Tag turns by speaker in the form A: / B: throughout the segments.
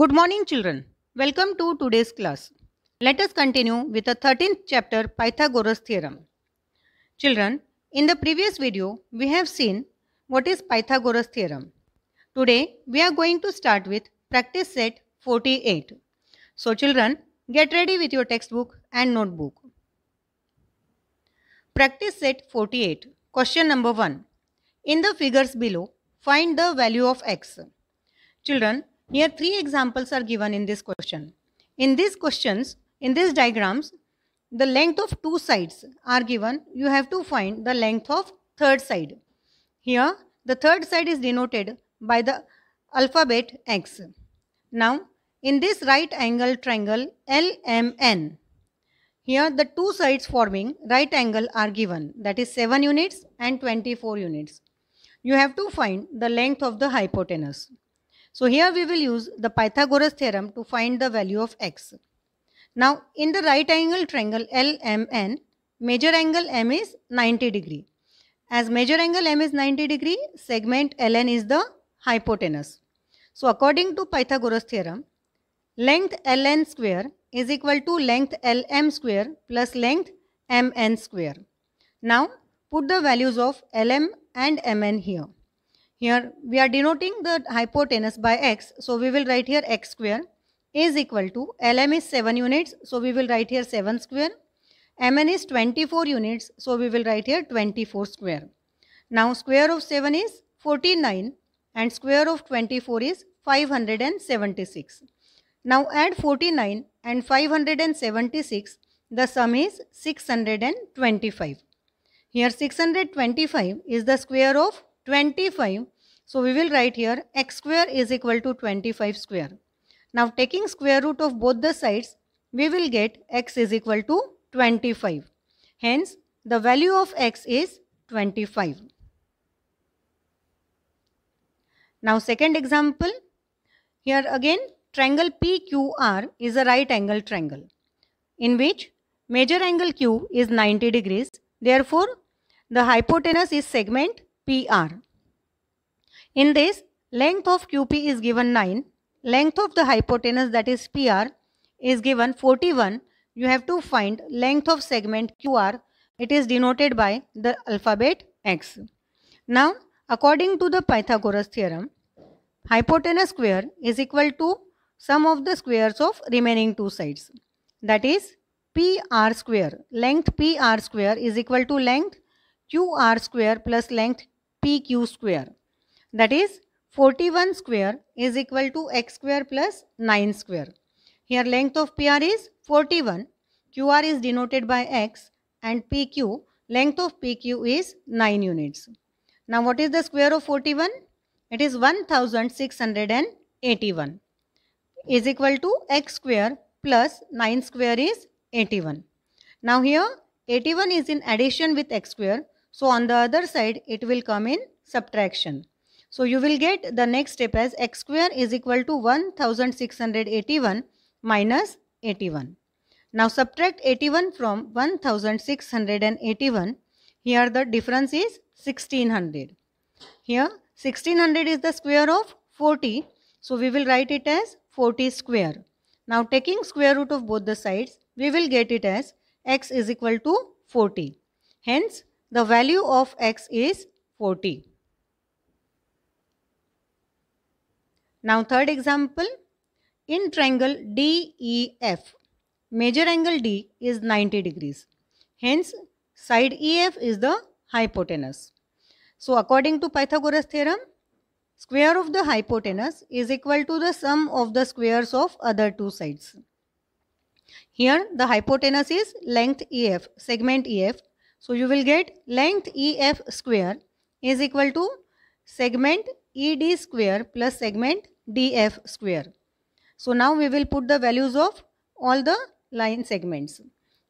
A: Good morning, children. Welcome to today's class. Let us continue with the 13th chapter Pythagoras theorem. Children, in the previous video, we have seen what is Pythagoras theorem. Today, we are going to start with practice set 48. So, children, get ready with your textbook and notebook. Practice set 48. Question number 1. In the figures below, find the value of x. Children, here three examples are given in this question. In these questions, in these diagrams, the length of two sides are given. You have to find the length of third side. Here, the third side is denoted by the alphabet x. Now, in this right angle triangle LMN, here the two sides forming right angle are given, that is 7 units and 24 units. You have to find the length of the hypotenuse. So here we will use the Pythagoras theorem to find the value of x. Now in the right angle triangle LMN, major angle M is 90 degree. As major angle M is 90 degree, segment LN is the hypotenuse. So according to Pythagoras theorem, length LN square is equal to length LM square plus length MN square. Now put the values of LM and MN here. Here we are denoting the hypotenuse by x, so we will write here x square is equal to LM is 7 units, so we will write here 7 square. MN is 24 units, so we will write here 24 square. Now square of 7 is 49 and square of 24 is 576. Now add 49 and 576, the sum is 625. Here 625 is the square of 25. So we will write here x square is equal to 25 square. Now taking square root of both the sides, we will get x is equal to 25. Hence the value of x is 25. Now second example, here again triangle PQR is a right angle triangle in which major angle Q is 90 degrees. Therefore, the hypotenuse is segment PR. In this, length of QP is given 9, length of the hypotenuse, that is PR, is given 41. You have to find length of segment QR. It is denoted by the alphabet X. Now, according to the Pythagoras theorem, hypotenuse square is equal to sum of the squares of remaining two sides. That is PR square. Length PR square is equal to length QR square plus length PQ square. That is 41 square is equal to x square plus 9 square. Here length of PR is 41, QR is denoted by x, and PQ, length of PQ is 9 units. Now what is the square of 41? It is 1681 is equal to x square plus 9 square is 81. Now here 81 is in addition with x square, so on the other side it will come in subtraction. So you will get the next step as x square is equal to 1681 minus 81. Now subtract 81 from 1681. Here the difference is 1600. Here 1600 is the square of 40. So we will write it as 40 square. Now taking square root of both the sides, we will get it as x is equal to 40. Hence the value of x is 40. Now third example, in triangle DEF, major angle D is 90 degrees. Hence side EF is the hypotenuse. So according to Pythagoras theorem, square of the hypotenuse is equal to the sum of the squares of other two sides. Here the hypotenuse is length EF, segment EF. So you will get length EF square is equal to segment ED square plus segment DF square. So now we will put the values of all the line segments.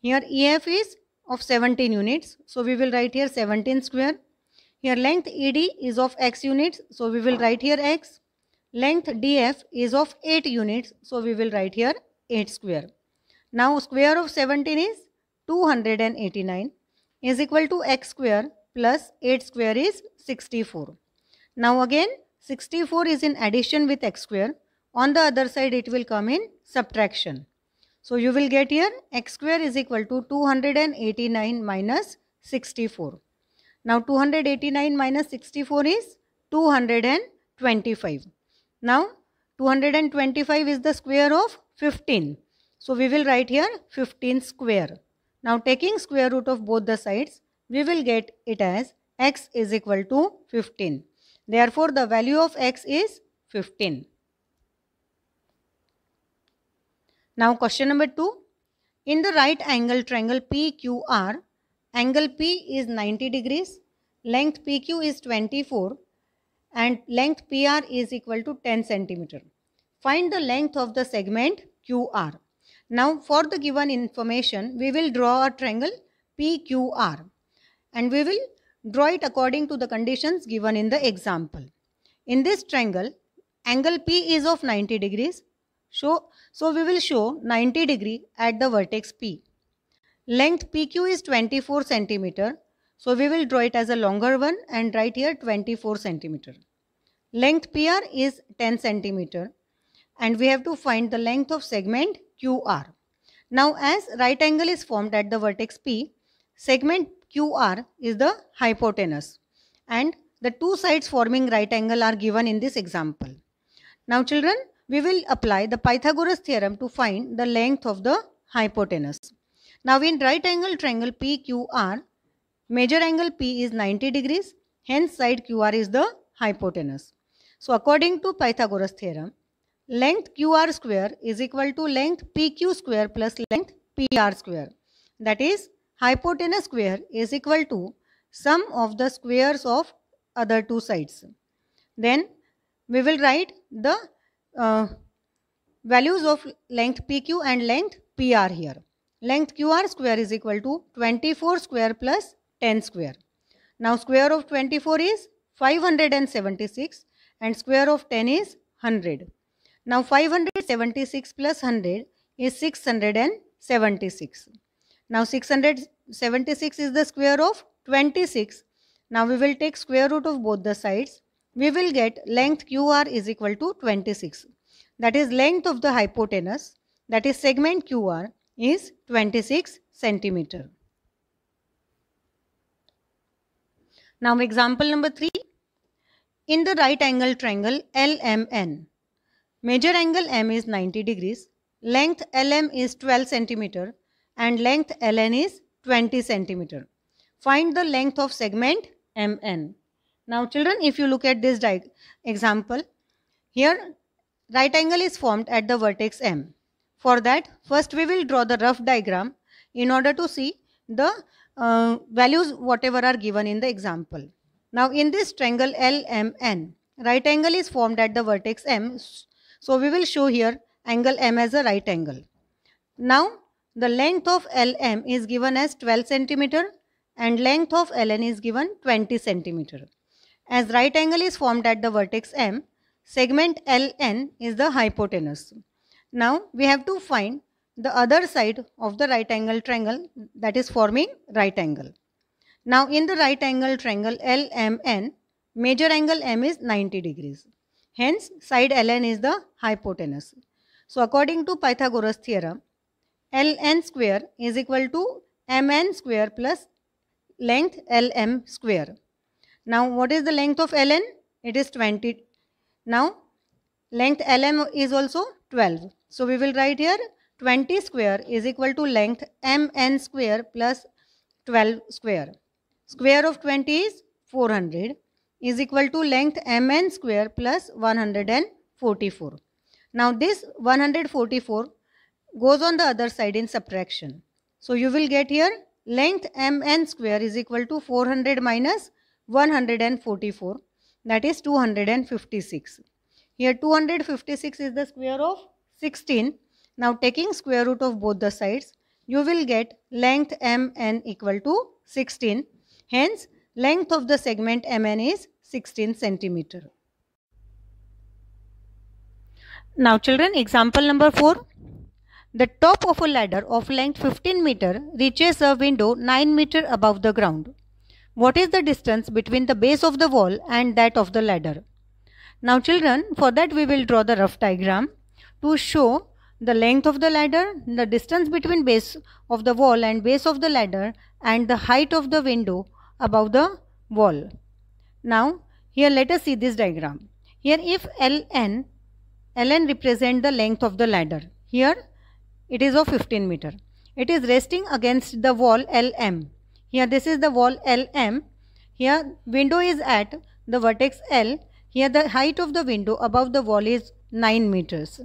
A: Here EF is of 17 units. So we will write here 17 square. Here length ED is of x units. So we will write here x. Length DF is of 8 units. So we will write here 8 square. Now square of 17 is 289 is equal to x square plus 8 square is 64. Now again 64 is in addition with x square. On the other side it will come in subtraction. So you will get here x square is equal to 289 minus 64. Now 289 minus 64 is 225. Now 225 is the square of 15. So we will write here 15 square. Now taking square root of both the sides, we will get it as x is equal to 15. Therefore the value of x is 15. Now question number 2. In the right angle triangle PQR, angle P is 90 degrees, length PQ is 24 and length PR is equal to 10 centimeter. Find the length of the segment QR. Now for the given information, we will draw a triangle PQR and we will draw it according to the conditions given in the example. In this triangle, angle P is of 90 degrees. So we will show 90 degree at the vertex P. Length PQ is 24 centimeter. So we will draw it as a longer one and write here 24 centimeter. Length PR is 10 centimeter and we have to find the length of segment QR. Now as right angle is formed at the vertex P, segment QR is the hypotenuse and the two sides forming right angle are given in this example. Now children, we will apply the Pythagoras theorem to find the length of the hypotenuse. Now in right angle triangle PQR, major angle P is 90 degrees, hence side QR is the hypotenuse. So according to Pythagoras theorem, length QR square is equal to length PQ square plus length PR square. That is, hypotenuse square is equal to sum of the squares of other two sides. Then we will write the values of length PQ and length PR here. Length QR square is equal to 24 square plus 10 square. Now square of 24 is 576 and square of 10 is 100. Now 576 plus 100 is 676. Now 676 is the square of 26. Now we will take square root of both the sides. We will get length QR is equal to 26. That is length of the hypotenuse, that is segment QR, is 26 centimeter. Now example number 3. In the right angle triangle LMN, major angle M is 90 degrees, length LM is 12 centimeter and length LN is 20 centimeter. Find the length of segment MN. Now children, if you look at this example, here right angle is formed at the vertex M. For that, first we will draw the rough diagram in order to see the values whatever are given in the example. Now in this triangle LMN, right angle is formed at the vertex M. So we will show here angle M as a right angle. Now the length of LM is given as 12 centimeter and length of LN is given 20 centimeter. As right angle is formed at the vertex M, segment LN is the hypotenuse. Now we have to find the other side of the right angle triangle that is forming right angle. Now in the right angle triangle LMN, major angle M is 90 degrees. Hence side LN is the hypotenuse. So according to Pythagoras theorem, LN square is equal to MN square plus length LM square. Now what is the length of LN? It is 20. Now length LM is also 12. So we will write here 20 square is equal to length MN square plus 12 square. Square of 20 is 400 is equal to length MN square plus 144. Now this 144 goes on the other side in subtraction. So you will get here length MN square is equal to 400 minus 144, that is 256. Here 256 is the square of 16. Now taking square root of both the sides, you will get length MN equal to 16. Hence length of the segment MN is 16 centimeter. Now children, example number 4. The top of a ladder of length 15 meter reaches a window 9 meter above the ground. What is the distance between the base of the wall and that of the ladder? Now children, for that we will draw the rough diagram to show the length of the ladder, the distance between base of the wall and base of the ladder, and the height of the window above the wall. Now here let us see this diagram. Here if Ln represent the length of the ladder. Here it is of 15 meter. It is resting against the wall Lm. Here this is the wall Lm. Here window is at the vertex L. Here the height of the window above the wall is 9 meters.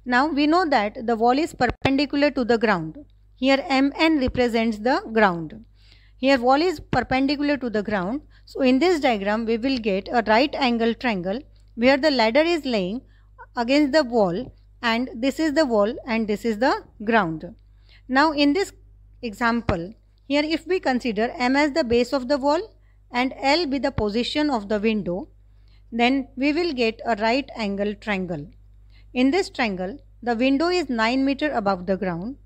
A: Now we know that the wall is perpendicular to the ground. Here Mn represents the ground. Here wall is perpendicular to the ground. So in this diagram we will get a right angle triangle where the ladder is laying against the wall, and this is the wall and this is the ground. Now in this example, here if we consider M as the base of the wall and L be the position of the window, then we will get a right angle triangle. In this triangle, the window is 9 meter above the ground.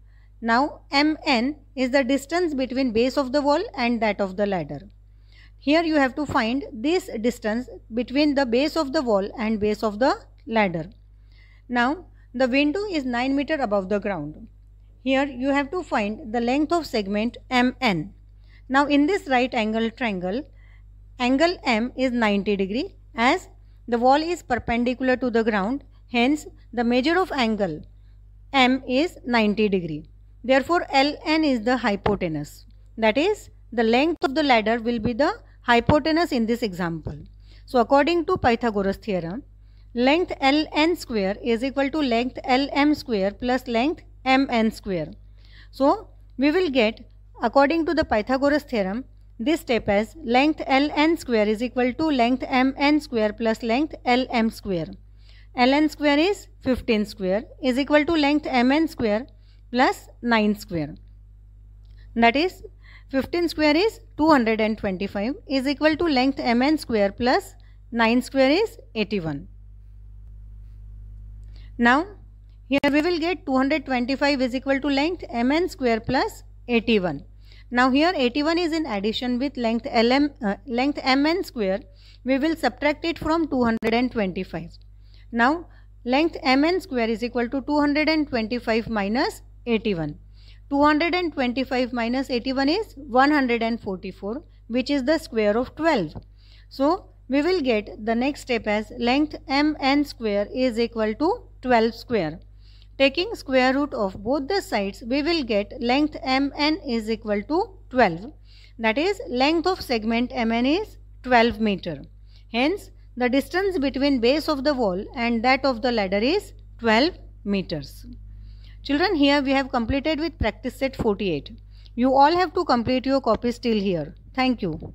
A: Now Mn is the distance between base of the wall and that of the ladder. Here you have to find this distance between the base of the wall and base of the ladder. Now the window is 9 meter above the ground. Here you have to find the length of segment Mn. Now in this right angle triangle, angle M is 90 degree as the wall is perpendicular to the ground. Hence the measure of angle M is 90 degree. Therefore Ln is the hypotenuse. That is, the length of the ladder will be the hypotenuse in this example. So according to Pythagoras theorem, length Ln square is equal to length Lm square plus length Mn square. So we will get, according to the Pythagoras theorem, this step as length Ln square is equal to length Mn square plus length Lm square. Ln square is 15 square is equal to length Mn square plus 9 square. That is, 15 square is 225 is equal to length Mn square plus 9 square is 81. Now here we will get 225 is equal to length Mn square plus 81. Now here 81 is in addition with length Mn square. We will subtract it from 225. Now length Mn square is equal to 225 minus 81. 225 minus 81 is 144, which is the square of 12. So we will get the next step as length Mn square is equal to 12 square. Taking square root of both the sides, we will get length Mn is equal to 12. That is, length of segment Mn is 12 meter. Hence, the distance between base of the wall and that of the ladder is 12 meters. Children, here we have completed with practice set 48. You all have to complete your copies till here. Thank you.